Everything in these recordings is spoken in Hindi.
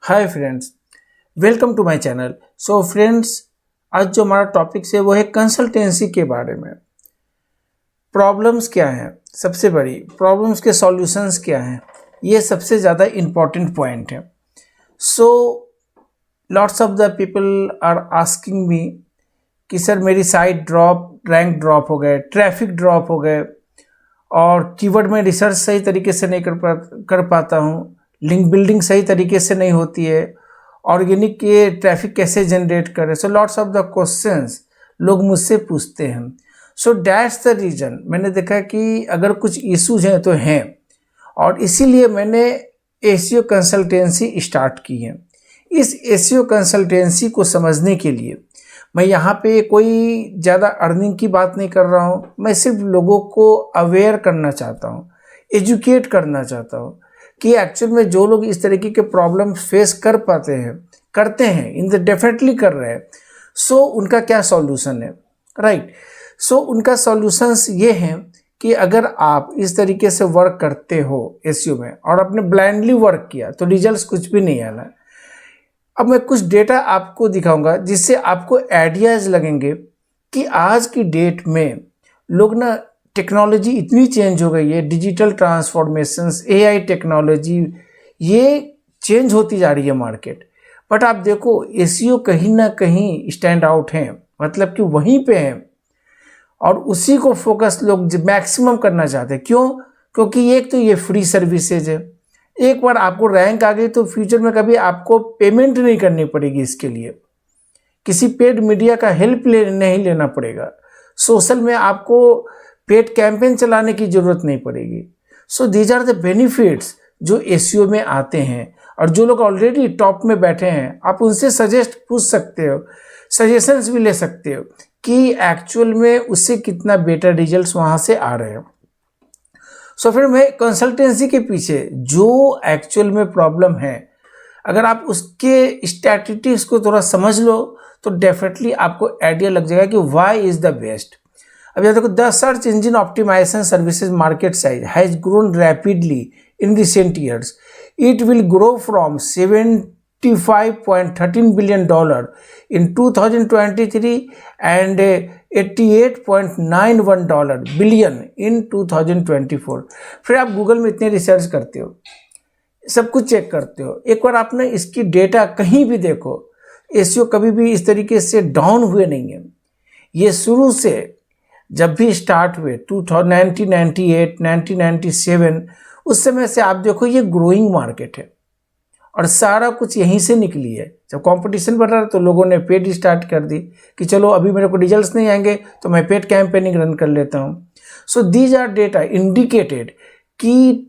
Hi friends, welcome to my channel. So friends, आज जो हमारा टॉपिक है वो है कंसल्टेंसी के बारे में। प्रॉब्लम्स क्या हैं, सबसे बड़ी प्रॉब्लम्स के सॉल्यूशंस क्या हैं, ये सबसे ज़्यादा इम्पॉर्टेंट पॉइंट है। So lots of the people are asking me कि सर मेरी साइट रैंक ड्रॉप हो गए, ट्रैफिक ड्रॉप हो गए और कीवर्ड में रिसर्च सही तरीके से नहीं कर पाता हूँ, लिंक बिल्डिंग सही तरीके से नहीं होती है, ऑर्गेनिक के ट्रैफिक कैसे जनरेट करें। सो लॉट्स ऑफ द क्वेश्चंस लोग मुझसे पूछते हैं। सो दैट्स द रीज़न मैंने देखा कि अगर कुछ इश्यूज हैं तो हैं, और इसीलिए मैंने एसईओ कंसल्टेंसी स्टार्ट की है। इस एसईओ कंसल्टेंसी को समझने के लिए मैं यहाँ पे कोई ज़्यादा अर्निंग की बात नहीं कर रहा हूँ, मैं सिर्फ लोगों को अवेयर करना चाहता हूँ, एजुकेट करना चाहता हूँ कि एक्चुअल में जो लोग इस तरीके के प्रॉब्लम फेस करते हैं इन द डेफिनेटली कर रहे हैं, सो उनका क्या सॉल्यूशन है, राइट। सो उनका सॉल्यूशंस ये हैं कि अगर आप इस तरीके से वर्क करते हो एसईओ में और आपने ब्लाइंडली वर्क किया तो रिजल्ट्स कुछ भी नहीं आना। अब मैं कुछ डेटा आपको दिखाऊंगा जिससे आपको आइडियाज़ लगेंगे कि आज की डेट में लोग ना, टेक्नोलॉजी इतनी चेंज हो गई है, डिजिटल ट्रांसफॉर्मेशंस, एआई टेक्नोलॉजी, ये चेंज होती जा रही है मार्केट। बट आप देखो एसईओ कहीं ना कहीं स्टैंड आउट हैं, मतलब कि वहीं पे हैं और उसी को फोकस लोग मैक्सिमम करना चाहते हैं। क्यों? क्योंकि एक तो ये फ्री सर्विसेज है, एक बार आपको रैंक आ गई तो फ्यूचर में कभी आपको पेमेंट नहीं करनी पड़ेगी, इसके लिए किसी पेड मीडिया का हेल्प नहीं लेना पड़ेगा, सोशल में आपको पेड कैंपेन चलाने की ज़रूरत नहीं पड़ेगी। So these are the benefits जो एसईओ में आते हैं, और जो लोग ऑलरेडी टॉप में बैठे हैं आप उनसे सजेस्ट पूछ सकते हो, सजेशंस भी ले सकते हो कि एक्चुअल में उससे कितना बेटर रिजल्ट्स वहाँ से आ रहे हैं। सो फिर मैं कंसल्टेंसी के पीछे जो एक्चुअल में प्रॉब्लम है, अगर आप उसके स्टैटिस्टिक्स को थोड़ा समझ लो तो डेफिनेटली आपको आइडिया लग जाएगा कि व्हाई इज़ द बेस्ट। अब यहाँ देखो, the search engine optimisation services market size has grown rapidly in recent years. It will grow from $75.13 billion in 2023 and $88.91 billion in 2024। फिर आप गूगल में इतने रिसर्च करते हो, सब कुछ चेक करते हो, एक बार आपने इसकी डेटा कहीं भी देखो, एसईओ कभी भी इस तरीके से डाउन हुए नहीं है। ये शुरू से जब भी स्टार्ट हुए 1998, 1997, उस समय से आप देखो ये ग्रोइंग मार्केट है और सारा कुछ यहीं से निकली है। जब कंपटीशन बढ़ रहा है तो लोगों ने पेड स्टार्ट कर दी कि चलो अभी मेरे को रिजल्ट्स नहीं आएंगे तो मैं पेड कैंपेनिंग रन कर लेता हूँ। So these are data indicated कि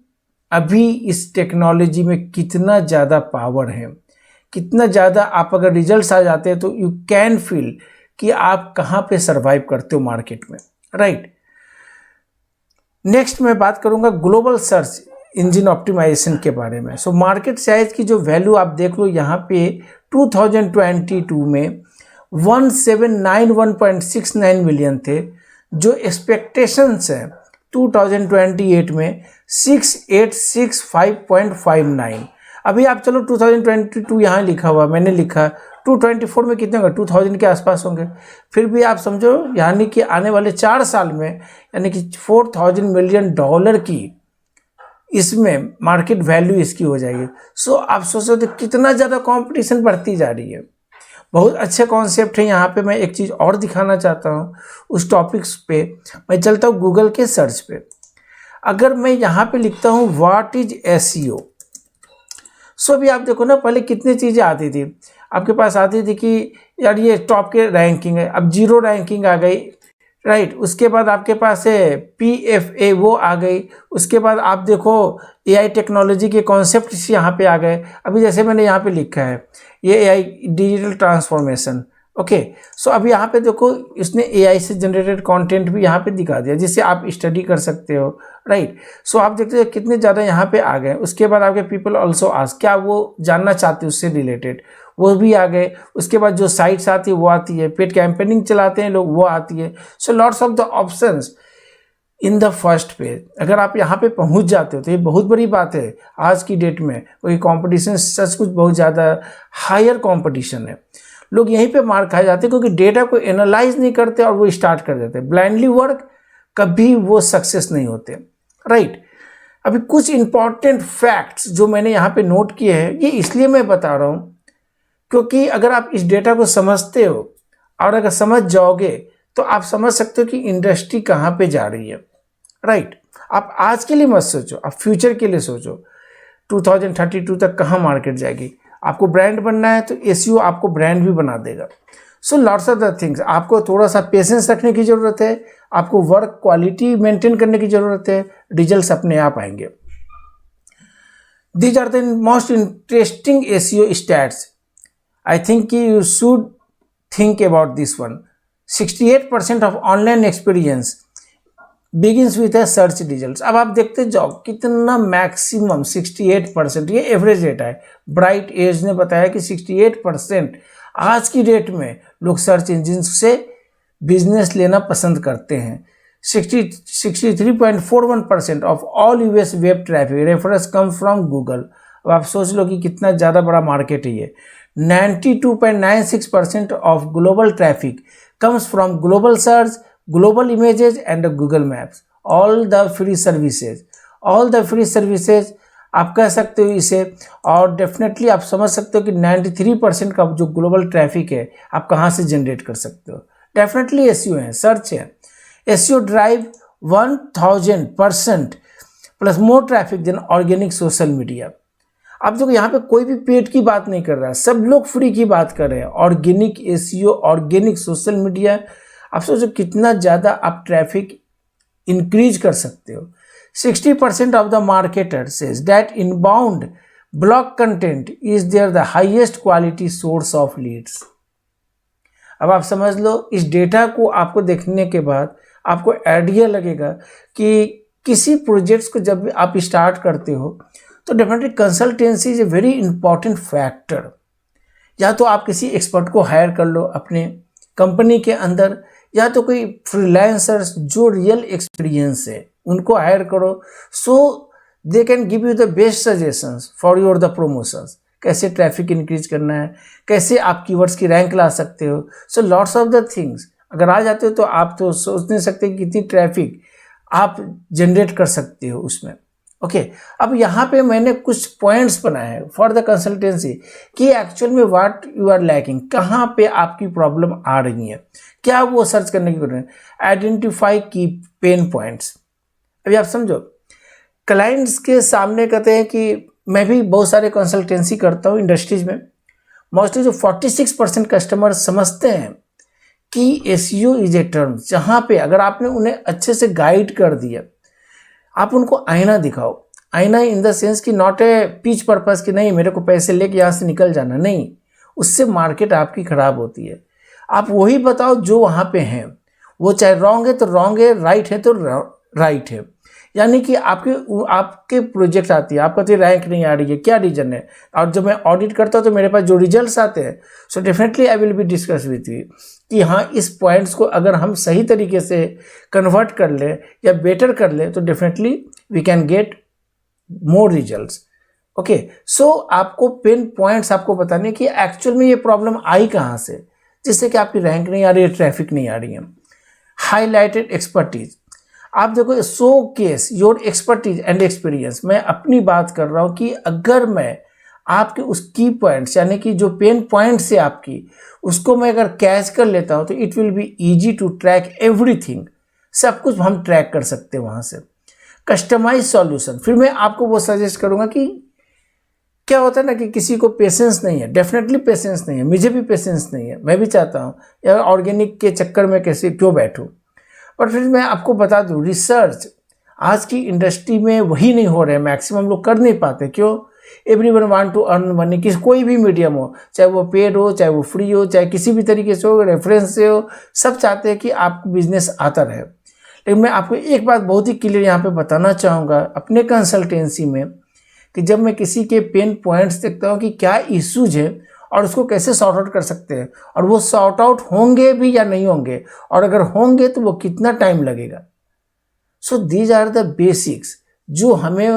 अभी इस टेक्नोलॉजी में कितना ज़्यादा पावर है, कितना ज़्यादा आप अगर रिजल्ट्स आ जाते हैं तो यू कैन फील कि आप कहाँ पे सरवाइव करते हो मार्केट में, राइट। नेक्स्ट मैं बात करूँगा ग्लोबल सर्च इंजन ऑप्टिमाइजेशन के बारे में। सो मार्केट साइज की जो वैल्यू आप देख लो यहाँ पे 2022 में 1791.69 मिलियन थे, जो एक्सपेक्टेशंस हैं 2028 में 6865.59। अभी आप चलो 2022 यहाँ लिखा हुआ, मैंने लिखा 224 में कितने होंगे, 2000 के आसपास होंगे। फिर भी आप समझो यानी कि आने वाले 4 साल में यानी कि $4000 मिलियन की इसमें मार्केट वैल्यू इसकी हो जाएगी। सो आप सोचो तो कितना ज़्यादा कंपटीशन बढ़ती जा रही है। बहुत अच्छे कॉन्सेप्ट है। यहाँ पे मैं एक चीज़ और दिखाना चाहता हूँ, उस टॉपिक्स पे मैं चलता हूँ गूगल के सर्च पे। अगर मैं यहाँ पे लिखता हूँ व्हाट इज एसईओ, सो अभी आप देखो ना, पहले कितनी चीज़ें आती थी आपके पास, आती थी कि यार ये टॉप के रैंकिंग है, अब 0 रैंकिंग आ गई, राइट। उसके बाद आपके पास है PFA, वो आ गई। उसके बाद आप देखो एआई टेक्नोलॉजी के कॉन्सेप्ट्स यहाँ पे आ गए। अभी जैसे मैंने यहाँ पे लिखा है ये एआई डिजिटल ट्रांसफॉर्मेशन, ओके। सो अभी यहाँ पे देखो इसने एआई से जनरेटेड कंटेंट भी यहाँ पे दिखा दिया जिससे आप स्टडी कर सकते हो, राइट। सो आप देखते हो कितने ज़्यादा यहाँ पे आ गए। उसके बाद आपके पीपल ऑल्सो आस्क, क्या वो जानना चाहते हैं उससे रिलेटेड, वो भी आ गए। उसके बाद जो साइट्स आती है वो आती है, पेड कैंपेनिंग चलाते हैं लोग, वो आती है। So lots of the options in the first page. अगर आप यहाँ पे पहुँच जाते हो तो ये बहुत बड़ी बात है आज की डेट में, क्योंकि कंपटीशन सच कुछ बहुत ज़्यादा हायर कंपटीशन है। लोग यहीं पे मार खाए जाते हैं क्योंकि डेटा को एनालाइज नहीं करते और वो स्टार्ट कर देते हैं ब्लाइंडली वर्क, कभी वो सक्सेस नहीं होते, राइट। अभी कुछ इंपॉर्टेंट फैक्ट्स जो मैंने यहाँ पे नोट किए हैं, ये इसलिए मैं बता रहा हूँ क्योंकि अगर आप इस डेटा को समझते हो और अगर समझ जाओगे तो आप समझ सकते हो कि इंडस्ट्री कहाँ पे जा रही है, राइट। आप आज के लिए मत सोचो, आप फ्यूचर के लिए सोचो 2032 तक कहाँ मार्केट जाएगी। आपको ब्रांड बनना है तो एसईओ आपको ब्रांड भी बना देगा। सो लॉट्स ऑफ द थिंग्स, आपको थोड़ा सा पेशेंस रखने की ज़रूरत है, आपको वर्क क्वालिटी मेंटेन करने की ज़रूरत है, रिजल्ट्स अपने आप आएंगे। These are the most interesting SEO stats. I think you should think about this one. 68% of online experience begins with a search results। अब आप देखते जाओ कितना मैक्सिमम 68%, ये एवरेज डेटा है। ब्राइट एज ने बताया कि 68% आज की डेट में लोग सर्च इंजिन से बिजनेस लेना पसंद करते हैं। 63.41% of all US web traffic reference come from Google. अब आप सोच लो कि कितना ज़्यादा बड़ा मार्केट है ये। 92.96% of global traffic comes from global search, global images and Google Maps. All the free services आप कह सकते हो इसे, और डेफिनेटली आप समझ सकते हो कि 93% का जो ग्लोबल ट्रैफिक है आप कहाँ से जनरेट कर सकते हो। डेफिनेटली एसईओ है, सर्च है। SEO drive 1000% plus more traffic than organic social media. अब देखो यहाँ पे कोई भी पेड की बात नहीं कर रहा है, सब लोग फ्री की बात कर रहे हैं। Organic SEO, organic social media, आप सोचो कितना ज़्यादा आप ट्रैफिक इंक्रीज कर सकते हो। 60% of the marketer says that inbound blog content is their the highest quality source of leads. अब आप समझ लो, इस डेटा को आपको देखने के बाद आपको आइडिया लगेगा कि किसी प्रोजेक्ट्स को जब आप स्टार्ट करते हो तो definitely consultancy is a very important factor. या तो आप किसी एक्सपर्ट को हायर कर लो अपने कंपनी के अंदर, या तो कोई फ्रीलांसर्स जो रियल एक्सपीरियंस है उनको हायर करो, so they can give you the best suggestions for your the promotions. कैसे ट्रैफिक इंक्रीज करना है, कैसे आप कीवर्ड्स की रैंक ला सकते हो, सो लॉट्स ऑफ द थिंग्स। अगर आ जाते हो तो आप तो सोच नहीं सकते कि कितनी ट्रैफिक आप जनरेट कर सकते हो उसमें। ओके अब यहाँ पे मैंने कुछ पॉइंट्स बनाए हैं फॉर द कंसल्टेंसी कि एक्चुअल में व्हाट यू आर लैकिंग, कहाँ पे आपकी प्रॉब्लम आ रही है, क्या वो सर्च करने की जरूरत है। आइडेंटिफाई की पेन पॉइंट्स। अभी आप समझो, क्लाइंट्स के सामने कहते हैं कि मैं भी बहुत सारे कंसल्टेंसी करता हूँ इंडस्ट्रीज में, मोस्टली जो 46% कस्टमर समझते हैं कि एसईओ इज ए टर्म जहाँ पे अगर आपने उन्हें अच्छे से गाइड कर दिया, आप उनको आईना दिखाओ। आईना इन द सेंस कि नॉट ए पिच पर्पस कि नहीं मेरे को पैसे लेके यहाँ से निकल जाना, नहीं, उससे मार्केट आपकी ख़राब होती है। आप वही बताओ जो वहाँ पे हैं, वो चाहे रॉन्ग है तो रॉन्ग है, राइट है तो राइट है। यानी कि आपके प्रोजेक्ट आती है, आपका तो रैंक नहीं आ रही है, क्या रीज़न है। और जब मैं ऑडिट करता हूँ तो मेरे पास जो रिजल्ट्स आते हैं, so definitely I will be discuss with you कि हाँ इस पॉइंट्स को अगर हम सही तरीके से कन्वर्ट कर ले या बेटर कर ले तो definitely we can get more results. Okay so आपको पेन पॉइंट्स आपको बताने कि एक्चुअल में ये प्रॉब्लम आई कहाँ से, जिससे कि आपकी रैंक नहीं आ रही है, ट्रैफिक नहीं आ रही है। हाईलाइटेड एक्सपर्टीज, आप देखो show case your expertise and experience. मैं अपनी बात कर रहा हूँ कि अगर मैं आपके उस की पॉइंट्स यानी कि जो पेन पॉइंट्स है आपकी, उसको मैं अगर कैच कर लेता हूँ तो it will be easy to track everything. सब कुछ हम ट्रैक कर सकते हैं वहाँ से। कस्टमाइज सॉल्यूशन, फिर मैं आपको वो सजेस्ट करूँगा कि क्या होता है ना कि किसी को पेशेंस नहीं है, डेफिनेटली पेशेंस नहीं है, मुझे भी पेशेंस नहीं है, मैं भी चाहता हूँ यार ऑर्गेनिक के चक्कर में कैसे क्यों बैठूँ। पर फिर मैं आपको बता दूँ, रिसर्च आज की इंडस्ट्री में वही नहीं हो रहा है, मैक्सिमम लोग कर नहीं पाते। क्यों? Everyone want to earn money, किसी कोई भी मीडियम हो, चाहे वो पेड हो, चाहे वो फ्री हो, चाहे किसी भी तरीके से हो, रेफरेंस से हो, सब चाहते हैं कि आपको बिजनेस आता रहे। लेकिन मैं आपको एक बात बहुत ही क्लियर यहाँ पे बताना चाहूँगा अपने कंसल्टेंसी में कि जब मैं किसी के पेन पॉइंट्स देखता हूँ कि क्या इश्यूज है और उसको कैसे सॉर्ट आउट कर सकते हैं, और वो सॉर्ट आउट होंगे भी या नहीं होंगे, और अगर होंगे तो वो कितना टाइम लगेगा। So these are the basics जो हमें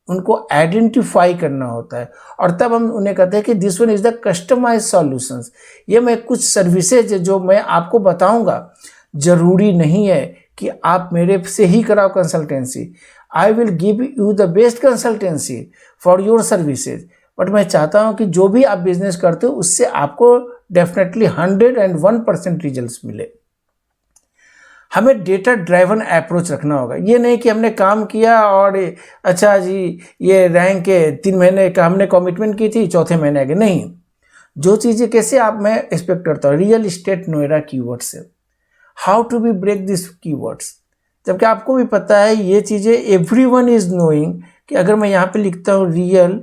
उनको आइडेंटिफाई करना होता है, और तब हम उन्हें कहते हैं कि this one is the customise solutions. ये मैं कुछ सर्विसेज जो मैं आपको बताऊंगा, जरूरी नहीं है कि आप मेरे से ही कराओ consultancy. I will give you the best consultancy for your services, but मैं चाहता हूं कि जो भी आप बिजनेस करते हो उससे आपको डेफिनेटली 101% रिजल्ट्स मिले। हमें डेटा ड्राइवन अप्रोच रखना होगा। ये नहीं कि हमने काम किया और अच्छा जी ये रैंक के 3 महीने का हमने कमिटमेंट की थी, चौथे महीने आगे नहीं। जो चीज़ें कैसे आप मैं एक्सपेक्ट करता हूँ, रियल इस्टेट नोएडा कीवर्ड से, how to be break this keywords, जबकि आपको भी पता है ये चीज़ें एवरीवन इज नोइंग कि अगर मैं यहाँ पे लिखता हूँ रियल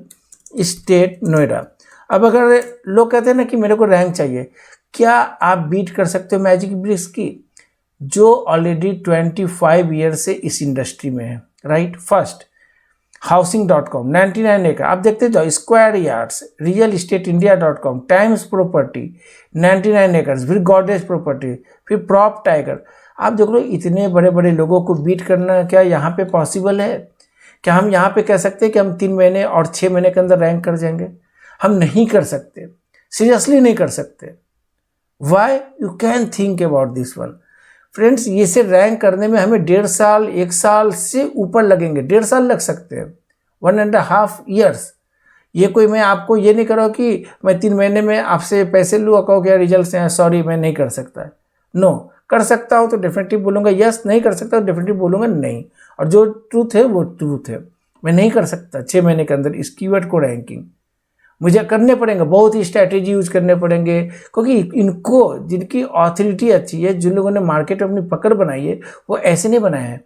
इस्टेट नोएडा, अब अगर लोग कहते हैं ना कि मेरे को रैंक चाहिए, क्या आप बीट कर सकते हो मैजिक ब्रिक्स की जो ऑलरेडी 25 ईयर से इस इंडस्ट्री में है, राइट। फर्स्ट हाउसिंग.com 99 एकड़, आप देखते जाओ, square yards, real estate India dot com, Times Property 99 एकड़, फिर गॉडेज प्रॉपर्टी, फिर प्रॉप टाइगर। आप देख लो इतने बड़े बड़े लोगों को बीट करना क्या यहाँ पे पॉसिबल है? क्या हम यहाँ पे कह सकते हैं कि हम 3 महीने और 6 महीने के अंदर रैंक कर जाएंगे? हम नहीं कर सकते, सीरियसली नहीं कर सकते। Why? You can think about this one friends. ये से रैंक करने में हमें 1.5 साल 1 साल से ऊपर लगेंगे, 1.5 साल लग सकते हैं, 1.5 ईयर्स। ये कोई मैं आपको ये नहीं कर रहा कि मैं 3 महीने में आपसे पैसे लूँ और कहो क्या रिजल्ट हैं, सॉरी मैं नहीं कर सकता। नो, कर सकता हूँ तो डेफिनेटली बोलूँगा यस, नहीं कर सकता तो डेफिनेटली बोलूँगा नहीं, और जो ट्रूथ है वो ट्रूथ है। मैं नहीं कर सकता 6 महीने के अंदर इस कीवर्ड को रैंकिंग, मुझे करने पड़ेंगे, बहुत ही स्ट्रैटेजी यूज करने पड़ेंगे, क्योंकि इनको जिनकी ऑथोरिटी अच्छी है, जिन लोगों ने मार्केट में अपनी पकड़ बनाई है, वो ऐसे नहीं बनाए हैं,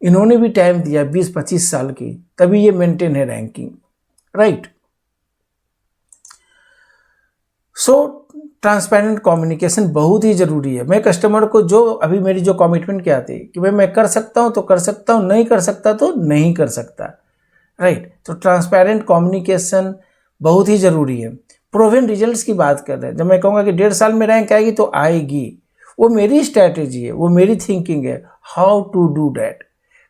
इन्होंने भी टाइम दिया 20-25 साल की, तभी ये मेंटेन है ranking, right. So transparent communication बहुत ही जरूरी है। मैं कस्टमर को जो अभी मेरी जो कमिटमेंट क्या थी कि भाई मैं कर सकता हूँ तो कर सकता हूँ, नहीं कर सकता तो नहीं कर सकता, राइट। तो ट्रांसपेरेंट कम्युनिकेशन बहुत ही जरूरी है। प्रूवन रिजल्ट्स की बात कर रहे हैं, जब मैं कहूँगा कि 1.5 साल में रैंक आएगी तो आएगी, वो मेरी स्ट्रैटेजी है, वो मेरी थिंकिंग है। हाउ टू डू डैट,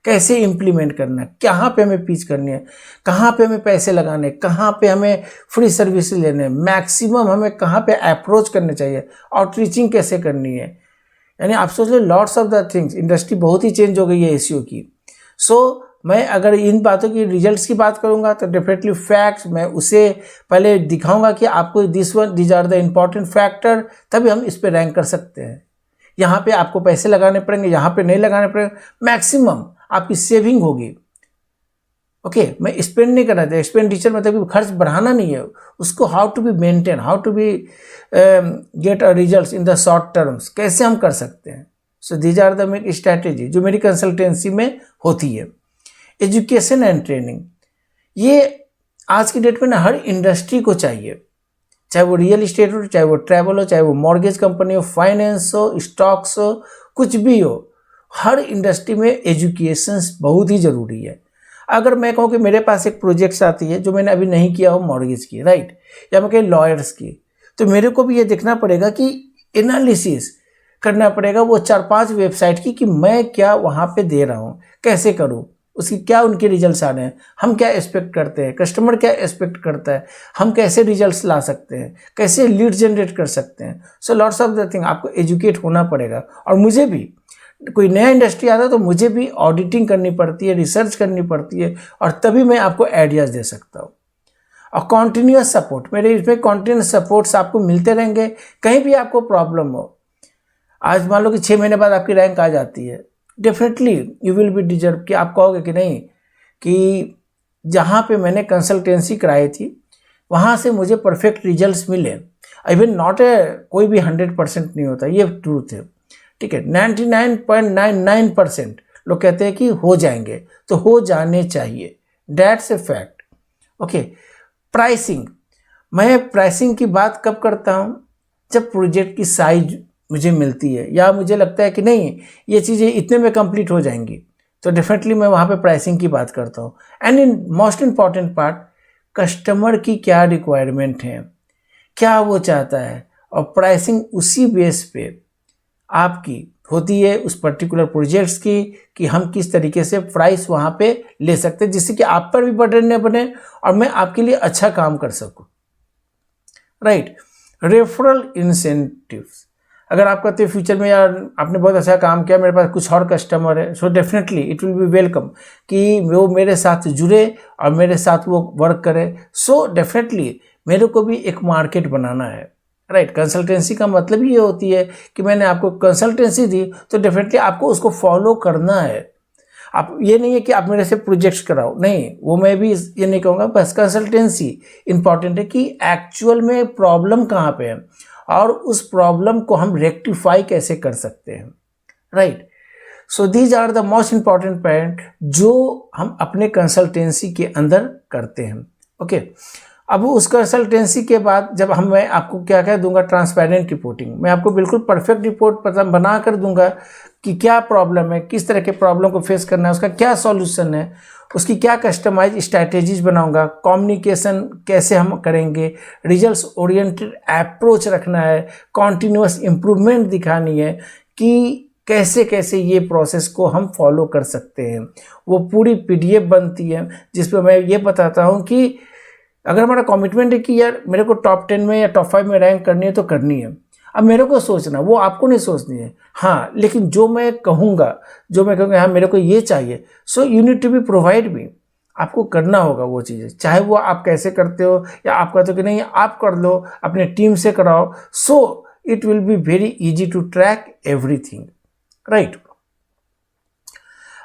कैसे इम्प्लीमेंट करना है, कहाँ पे हमें पिच करनी है, कहाँ पे हमें पैसे लगाने, कहाँ पे हमें फ्री सर्विस लेने, मैक्सिमम हमें कहाँ पे अप्रोच करने चाहिए, आउटरीचिंग कैसे करनी है। यानी आप सोच लो lots of the things, industry बहुत ही चेंज हो गई है एसईओ की। सो मैं अगर इन बातों की रिजल्ट्स की बात करूंगा तो डेफिनेटली फैक्ट्स मैं उसे पहले दिखाऊंगा कि आपको these are the important factor, तभी हम इस पे रैंक कर सकते हैं। यहाँ पे आपको पैसे लगाने पड़ेंगे, यहाँ पे नहीं लगाने पड़ेंगे, मैक्सिमम आपकी सेविंग होगी। ओके, मैं स्पेंड नहीं करना चाहिए, एक्सपेंडिचर मतलब खर्च बढ़ाना नहीं है उसको, how to be maintain, how to be get a results in the short terms, कैसे हम कर सकते हैं। सो दीज आर द मेरी स्ट्रैटेजी जो मेरी कंसल्टेंसी में होती है। एजुकेशन एंड ट्रेनिंग, ये आज की डेट में ना हर इंडस्ट्री को चाहिए, चाहे वो रियल इस्टेट हो, चाहे वो ट्रैवल हो, चाहे वो मॉर्गेज कंपनी हो, फाइनेंस हो, स्टॉक्स हो, कुछ भी हो, हर इंडस्ट्री में एजुकेशन बहुत ही ज़रूरी है। अगर मैं कहूँ कि मेरे पास एक प्रोजेक्ट्स आती है जो मैंने अभी नहीं किया हो मॉर्गेज की, राइट, या मैं कहीं लॉयर्स की, तो मेरे को भी ये देखना पड़ेगा कि एनालिसिस करना पड़ेगा वो 4-5 वेबसाइट की कि मैं क्या वहाँ पे दे रहा हूँ, कैसे करूँ, उसकी क्या उनके रिजल्ट्स आ रहे हैं, हम क्या एक्सपेक्ट करते हैं, कस्टमर क्या एक्सपेक्ट करता है, हम कैसे रिजल्ट्स ला सकते हैं, कैसे लीड जनरेट कर सकते हैं। सो लॉट्स ऑफ द थिंग आपको एजुकेट होना पड़ेगा। और मुझे भी कोई नया इंडस्ट्री आता है तो मुझे भी ऑडिटिंग करनी पड़ती है, रिसर्च करनी पड़ती है, और तभी मैं आपको आइडियाज़ दे सकता हूँ। और कॉन्टिन्यूस सपोर्ट, मेरे इसमें कॉन्टिन्यूस सपोर्ट्स आपको मिलते रहेंगे। कहीं भी आपको प्रॉब्लम हो, आज मान लो कि 6 महीने बाद आपकी रैंक आ जाती है, definitely you will be deserve कि आप कहोगे कि नहीं, कि जहाँ पे मैंने कंसल्टेंसी कराई थी वहाँ से मुझे परफेक्ट रिजल्ट्स मिले। इवन नॉट कोई भी 100% नहीं होता, ये ट्रूथ है, ठीक है। 99.99% लोग कहते हैं कि हो जाएंगे, तो हो जाने चाहिए, that's a fact. Okay, pricing, मैं प्राइसिंग की बात कब करता हूँ, जब प्रोजेक्ट की साइज मुझे मिलती है या मुझे लगता है कि नहीं ये चीज़ें इतने में कंप्लीट हो जाएंगी, तो डेफिनेटली मैं वहाँ पे प्राइसिंग की बात करता हूँ। And in most important part, customer की क्या रिक्वायरमेंट है, क्या वो चाहता है, और प्राइसिंग उसी बेस पे आपकी होती है उस पर्टिकुलर प्रोजेक्ट्स की, कि हम किस तरीके से प्राइस वहाँ पे ले सकते हैं, जिससे कि आप पर भी बर्डन न बने और मैं आपके लिए अच्छा काम कर सकूँ, राइट। रेफरल इंसेंटिव्स, अगर आप कहते हैं फ्यूचर में यार आपने बहुत अच्छा काम किया, मेरे पास कुछ और कस्टमर है, so definitely it will B welcome कि वो मेरे साथ जुड़े और मेरे साथ वो वर्क करे। सो डेफिनेटली मेरे को भी एक मार्केट बनाना है, राइट। कंसल्टेंसी का मतलब ये होती है कि मैंने आपको कंसल्टेंसी दी तो डेफिनेटली आपको उसको फॉलो करना है। आप ये नहीं है कि आप मेरे से प्रोजेक्ट्स कराओ, नहीं, वो मैं भी ये नहीं कहूँगा। बस कंसल्टेंसी इंपॉर्टेंट है कि एक्चुअल में प्रॉब्लम कहाँ पे है और उस प्रॉब्लम को हम रेक्टिफाई कैसे कर सकते हैं, right. So these are the most important point जो हम अपने कंसल्टेंसी के अंदर करते हैं, ओके। अब उस कंसल्टेंसी के बाद जब मैं आपको क्या कह दूंगा, ट्रांसपेरेंट रिपोर्टिंग, मैं आपको बिल्कुल परफेक्ट रिपोर्ट बना कर दूंगा कि क्या प्रॉब्लम है, किस तरह के प्रॉब्लम को फेस करना है, उसका क्या सॉल्यूशन है, उसकी क्या कस्टमाइज स्ट्रैटेजीज बनाऊंगा, कम्युनिकेशन कैसे हम करेंगे, रिजल्ट्स ओरिएंटेड अप्रोच रखना है, कॉन्टिन्यूअस इम्प्रूवमेंट दिखानी है कि कैसे कैसे ये प्रोसेस को हम फॉलो कर सकते हैं। वो पूरी PDF बनती है जिसपे मैं ये बताता हूँ कि अगर हमारा कमिटमेंट है कि यार मेरे को टॉप 10 में या टॉप 5 में रैंक करनी है तो करनी है। अब मेरे को सोचना, वो आपको नहीं सोचनी है, हाँ, लेकिन जो मैं कहूँगा हाँ मेरे को ये चाहिए, so you need to be provide me, आपको करना होगा वो चीज़ें, चाहे वो आप कैसे करते हो या आप कहते हो कि नहीं आप कर लो, अपने टीम से कराओ, so it will be very easy to track everything, right.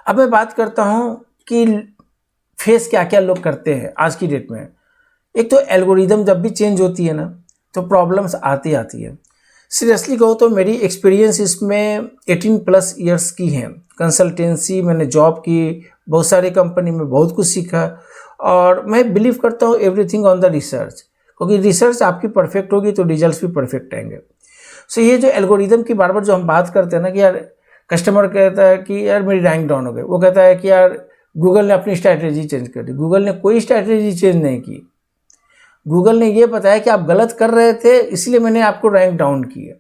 अब मैं बात करता हूँ कि फेस क्या क्या लोग करते हैं आज की डेट में। एक तो एल्गोरिदम जब भी चेंज होती है ना तो प्रॉब्लम्स आती है। सीरियसली कहो तो मेरी एक्सपीरियंस इसमें 18+ ईयर्स की है। कंसल्टेंसी मैंने जॉब की, बहुत सारी कंपनी में बहुत कुछ सीखा और मैं बिलीव करता हूँ एवरीथिंग ऑन द रिसर्च, क्योंकि रिसर्च आपकी परफेक्ट होगी तो रिजल्ट्स भी परफेक्ट आएंगे। सो ये जो एल्गोरिदम की बार बार जो हम बात करते हैं ना कि यार कस्टमर कहता है कि यार मेरी रैंक डाउन हो गई, वो कहता है कि यार गूगल ने अपनी स्ट्रैटेजी चेंज कर दी। गूगल ने कोई स्ट्रैटेजी चेंज नहीं की, गूगल ने ये बताया कि आप गलत कर रहे थे इसलिए मैंने आपको रैंक डाउन किया,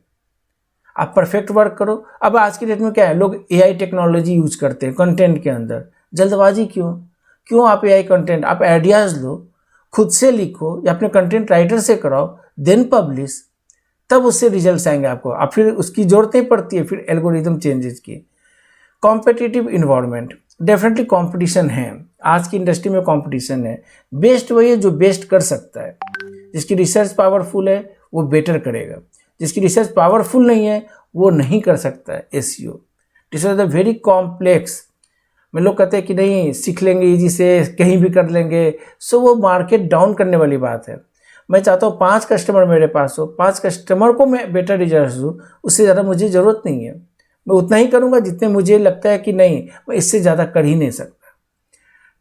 आप परफेक्ट वर्क करो। अब आज की डेट में क्या है, लोग AI टेक्नोलॉजी यूज करते हैं कंटेंट के अंदर, जल्दबाजी क्यों आप AI कंटेंट, आप आइडियाज़ लो, खुद से लिखो या अपने कंटेंट राइटर से कराओ, देन पब्लिश, तब उससे रिजल्ट्स आएंगे आपको। अब फिर उसकी जरूरत नहीं पड़ती है फिर एल्गोरिदम चेंजेस की। कॉम्पिटिटिव इन्वायरमेंट, डेफिनेटली कंपटीशन है, आज की इंडस्ट्री में कंपटीशन है। बेस्ट वही है जो बेस्ट कर सकता है, जिसकी रिसर्च पावरफुल है वो बेटर करेगा, जिसकी रिसर्च पावरफुल नहीं है वो नहीं कर सकता है SEO। This is the very complex. में लोग कहते हैं कि नहीं सीख लेंगे इजी से, कहीं भी कर लेंगे, सो वो मार्केट डाउन करने वाली बात है। मैं चाहता हूँ 5 कस्टमर मेरे पास हो, 5 कस्टमर को मैं बेटर रिजल्ट दूँ, उससे ज़्यादा मुझे ज़रूरत नहीं है। मैं उतना ही करूँगा जितने मुझे लगता है कि नहीं मैं इससे ज़्यादा कर ही नहीं सकता।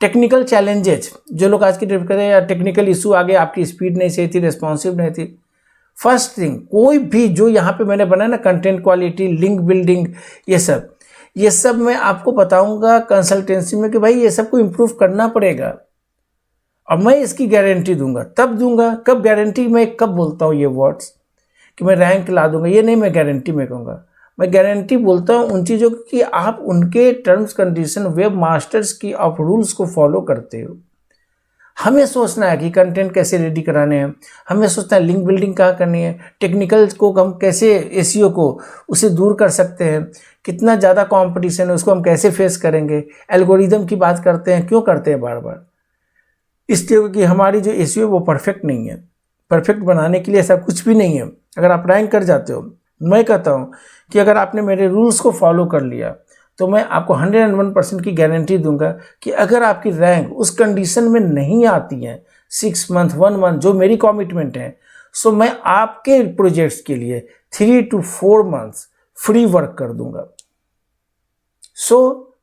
टेक्निकल चैलेंजेज, जो लोग आज की डेट कहते हैं यार टेक्निकल इशू आ गए, आपकी स्पीड नहीं सही थी, रिस्पॉन्सिव नहीं थी। फर्स्ट थिंग, कोई भी जो यहाँ पे मैंने बनाया ना, कंटेंट क्वालिटी, लिंक बिल्डिंग, ये सब मैं आपको बताऊंगा कंसल्टेंसी में कि भाई ये सब को इम्प्रूव करना पड़ेगा और मैं इसकी गारंटी दूंगा। तब दूंगा कब गारंटी, मैं कब बोलता हूँ ये वर्ड्स कि मैं रैंक ला दूंगा, ये नहीं मैं गारंटी में कहूँगा। मैं गारंटी बोलता हूँ उन चीज़ों की कि आप उनके टर्म्स कंडीशन, वेब मास्टर्स की आप रूल्स को फॉलो करते हो। हमें सोचना है कि कंटेंट कैसे रेडी कराने हैं, हमें सोचना है लिंक बिल्डिंग कहाँ करनी है, टेक्निकल को हम कैसे SEO को उसे दूर कर सकते हैं, कितना ज़्यादा कंपटीशन है उसको हम कैसे फेस करेंगे। एल्गोरिदम की बात करते हैं, क्यों करते हैं बार बार, इसलिए कि हमारी जो SEO वो परफेक्ट नहीं है। परफेक्ट बनाने के लिए ऐसा कुछ भी नहीं है। अगर आप रैंक कर जाते हो, मैं कहता हूँ कि अगर आपने मेरे रूल्स को फॉलो कर लिया तो मैं आपको 101% की गारंटी दूंगा कि अगर आपकी रैंक उस कंडीशन में नहीं आती है 6 मंथ 1 मंथ जो मेरी कमिटमेंट है, सो मैं आपके प्रोजेक्ट्स के लिए 3 to 4 मंथ्स फ्री वर्क कर दूंगा। सो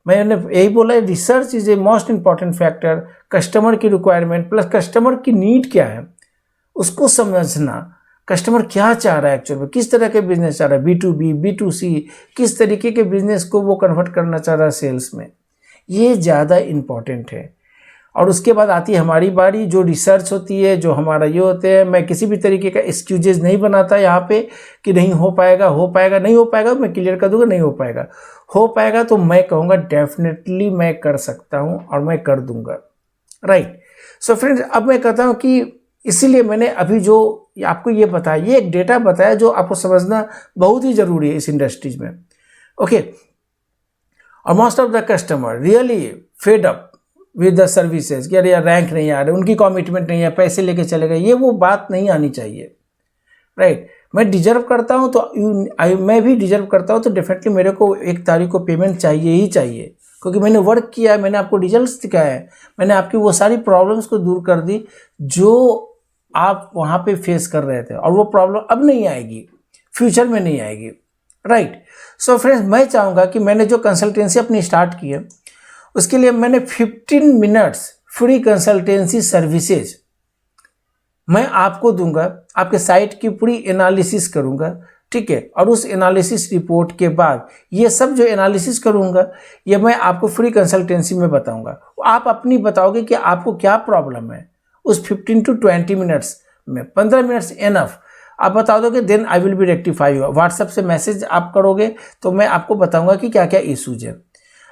मैंने यही बोला है, research is a most important factor. Customer की रिक्वायरमेंट प्लस कस्टमर की नीड क्या है उसको समझना, कस्टमर क्या चाह रहा है एक्चुअल में, किस तरह के बिजनेस चाह रहा है, B2B B2C, किस तरीके के बिजनेस को वो कन्वर्ट करना चाह रहा है सेल्स में, ये ज़्यादा इम्पॉर्टेंट है। और उसके बाद आती है हमारी बारी, जो रिसर्च होती है, जो हमारा ये होते हैं। मैं किसी भी तरीके का एक्सक्यूजेज नहीं बनाता यहाँ पे कि नहीं हो पाएगा, हो पाएगा, नहीं हो पाएगा, मैं क्लियर कर दूंगा, नहीं हो पाएगा। हो पाएगा तो मैं कहूँगा डेफिनेटली मैं कर सकता हूँ और मैं कर दूंगा, राइट। सो फ्रेंड्स, अब मैं कहता हूँ कि इसीलिए मैंने अभी जो आपको ये बताया, ये एक डेटा बताया जो आपको समझना बहुत ही ज़रूरी है इस इंडस्ट्रीज में, ओके। और most of the customer really fed up with the services कि अरे यार रैंक नहीं आ रहे, उनकी कमिटमेंट नहीं है, पैसे लेके चले गए, ये वो बात नहीं आनी चाहिए, राइट। मैं डिजर्व करता हूँ तो मैं भी डिजर्व करता हूँ, तो डेफिनेटली मेरे को 1 तारीख को पेमेंट चाहिए ही चाहिए, क्योंकि मैंने वर्क किया है, मैंने आपको रिजल्ट्स दिखाया है, मैंने आपकी वो सारी प्रॉब्लम्स को दूर कर दी जो आप वहाँ पे फेस कर रहे थे, और वो प्रॉब्लम अब नहीं आएगी, फ्यूचर में नहीं आएगी, राइट। सो फ्रेंड्स, मैं चाहूँगा कि मैंने जो कंसल्टेंसी अपनी स्टार्ट की है उसके लिए मैंने 15 मिनट्स फ्री कंसल्टेंसी सर्विसेज मैं आपको दूंगा, आपके साइट की पूरी एनालिसिस करूंगा, ठीक है। और उस एनालिसिस रिपोर्ट के बाद ये सब जो एनालिसिस करूंगा ये मैं आपको फ्री कंसल्टेंसी में बताऊंगा। आप अपनी बताओगे कि आपको क्या प्रॉब्लम है, उस 15 to 20 मिनट्स में 15 मिनट्स एनफ आप बता दोगे, then I will be rectify you. WhatsApp से मैसेज आप करोगे तो मैं आपको बताऊंगा कि क्या क्या इशूज है।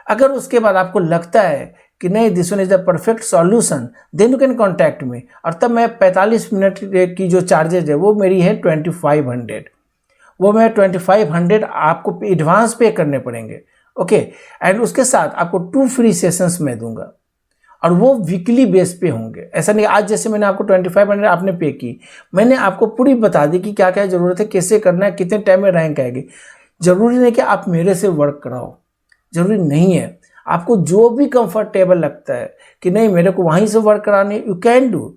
अगर उसके बाद आपको लगता है कि नहीं this one is the perfect solution, then you can contact me, और तब मैं 45 मिनट की जो चार्जेज है वो मेरी है 2500, वो मैं 2500 आपको एडवांस पे करने पड़ेंगे, ओके। एंड उसके साथ आपको 2 फ्री सेशंस मैं दूंगा, और वो वीकली बेस पे होंगे। ऐसा नहीं आज जैसे मैंने आपको 2500 आपने पे की, मैंने आपको पूरी बता दी कि क्या क्या ज़रूरत है, कैसे करना है, कितने टाइम में रैंक आएगी। जरूरी नहीं कि आप मेरे से वर्क कराओ, जरूरी नहीं है। आपको जो भी कंफर्टेबल लगता है कि नहीं मेरे को वहीं से वर्क करानी, यू कैन डू,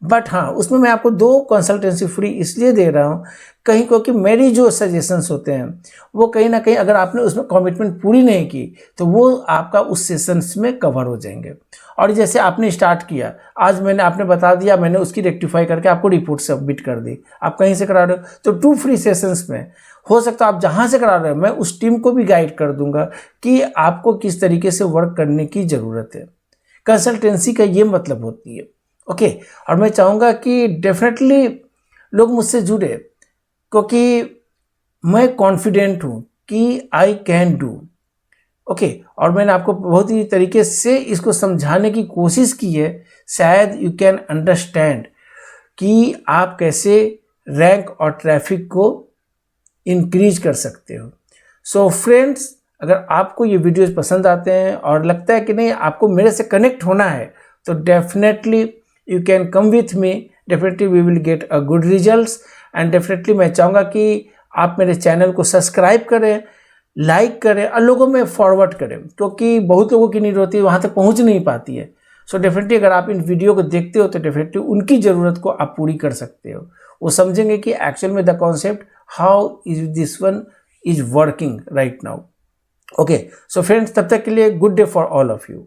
बट हाँ उसमें मैं आपको 2 कंसल्टेंसी फ्री इसलिए दे रहा हूँ कहीं, क्योंकि मेरी जो सजेशंस होते हैं वो कहीं ना कहीं अगर आपने उसमें कमिटमेंट पूरी नहीं की तो वो आपका उस सेशंस में कवर हो जाएंगे। और जैसे आपने स्टार्ट किया, आज मैंने आपने बता दिया, मैंने उसकी रेक्टिफाई करके आपको रिपोर्ट सबमिट कर दी, आप कहीं से करा रहे हो तो 2 फ्री सेशंस में हो सकता है आप जहाँ से करा रहे हो मैं उस टीम को भी गाइड कर दूंगा कि आपको किस तरीके से वर्क करने की ज़रूरत है। कंसल्टेंसी का ये मतलब होती है, ओके। और मैं चाहूँगा कि डेफिनेटली लोग मुझसे जुड़े, क्योंकि मैं कॉन्फिडेंट हूँ कि आई कैन डू, ओके। और मैंने आपको बहुत ही तरीके से इसको समझाने की कोशिश की है, शायद यू कैन अंडरस्टैंड कि आप कैसे रैंक और ट्रैफिक को इंक्रीज कर सकते हो। सो फ्रेंड्स, अगर आपको ये वीडियोस पसंद आते हैं और लगता है कि नहीं आपको मेरे से कनेक्ट होना है तो definitely you can come with me, definitely we will get a good results. And definitely मैं चाहूँगा कि आप मेरे चैनल को सब्सक्राइब करें, लाइक करें और लोगों में फॉरवर्ड करें, क्योंकि बहुत लोगों की नीड होती है, वहाँ तक पहुँच नहीं पाती है। सो डेफिनेटली अगर आप इन वीडियो को देखते हो तो डेफिनेटली उनकी ज़रूरत को आप पूरी कर सकते हो। वो समझेंगे कि एक्चुअल में the concept how is this one is working right now, okay. So friends, तब तक के लिए good day for all of you.